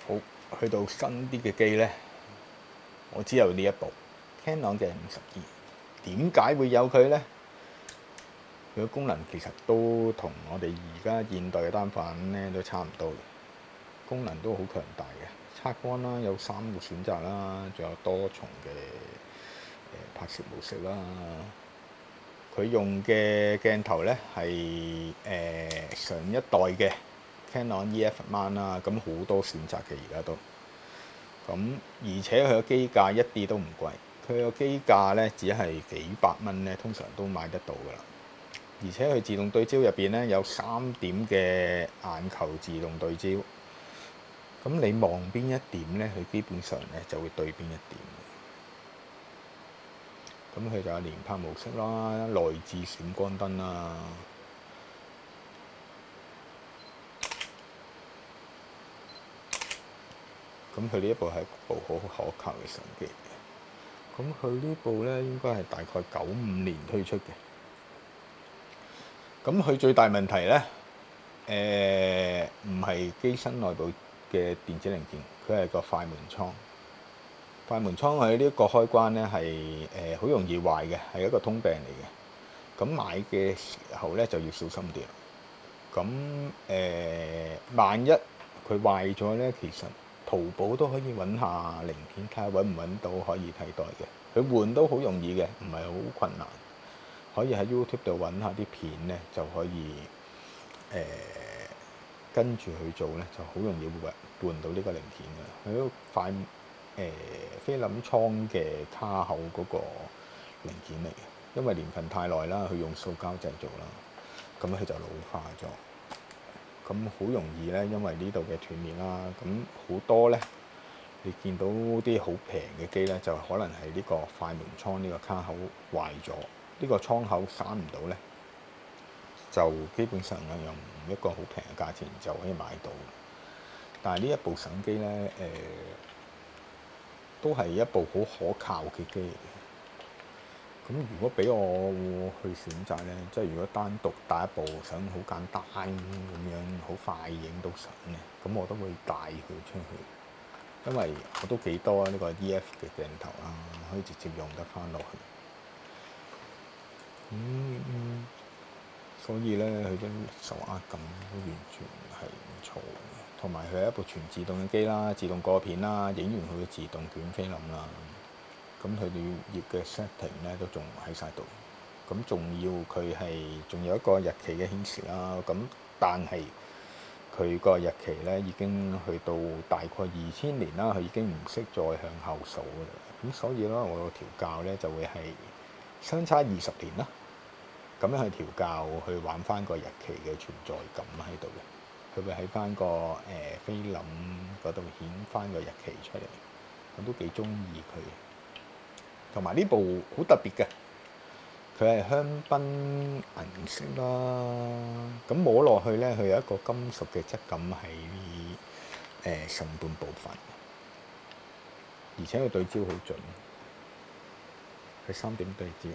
好，去到新啲嘅機呢，我只有呢一部 Canon 嘅52。點解會有佢呢？佢嘅功能其實都同我哋而家現代嘅單反咧都差唔多嘅，功能都好強大嘅。測光啦，有3個選擇啦，仲有多重嘅拍攝模式啦。佢用嘅鏡頭咧係上一代嘅 Canon EF Mount 啦，咁好多選擇嘅而家都。咁而且佢嘅機價一啲都唔貴，佢個機價咧只係幾百蚊咧，通常都買得到㗎啦。而且佢自動對焦入邊咧有3點嘅眼球自動對焦，咁你望邊一點咧，佢基本上咧就會對邊一點。咁佢就有連拍模式啦，內置閃光燈啦。咁佢呢一部係一部好可靠嘅相機。咁佢呢部咧應該係大概95年推出嘅。咁佢最大問題咧，唔係機身內部嘅電子零件，佢係個快門倉。快門倉佢呢一個開關咧係好容易壞嘅，係一個通病嚟嘅。咁買嘅時候咧就要小心啲啦。咁萬一佢壞咗咧，其實淘寶都可以揾下零件，睇下揾唔揾到可以替代嘅。佢換都好容易嘅，唔係好困難。可以喺 YouTube 度揾下啲片咧，就可以跟住去做咧，就好容易會換到呢個零件嘅。佢個塊菲林倉嘅卡口嗰個零件嚟嘅，因為年份太耐啦，佢用塑膠製造啦，咁佢就老化咗。咁好容易咧，因為呢度嘅斷裂啦，咁好多咧，你見到啲好平嘅機咧，就可能係呢個快門倉呢個卡口壞咗。呢個倉口閂唔到咧，就基本上咧用一個好平嘅價錢就可以買到。但係呢一部相機咧，都係一部好可靠嘅機嚟嘅。咁如果俾我去選擇咧，即係如果單獨帶一部想好簡單咁樣好快影到相咧，咁我都會帶佢出去，因為我都幾多呢個 EF 嘅鏡頭啦，可以直接用得翻落去。所以咧，佢啲手握感都完全係唔錯嘅，同埋佢係一部全自動嘅機啦，自動過片啦，影完佢會自動捲菲林啦。咁佢哋頁嘅 setting 咧都仲喺晒度。咁仲要佢係仲有一個日期嘅顯示啦。咁但係佢個日期咧已經去到大概2000年啦，佢已經唔識再向後數㗎啦。咁所以咧，我個調校咧就會係相差20年啦。咁樣去調校，去玩翻個日期嘅存在感喺度嘅，佢會喺翻個菲林嗰度顯翻個日期出嚟，我都幾中意佢。同埋呢部好特別嘅，佢係香檳銀色啦，咁摸落去咧，佢有一個金屬嘅質感喺上半部分，而且個對焦好準，佢3點對焦。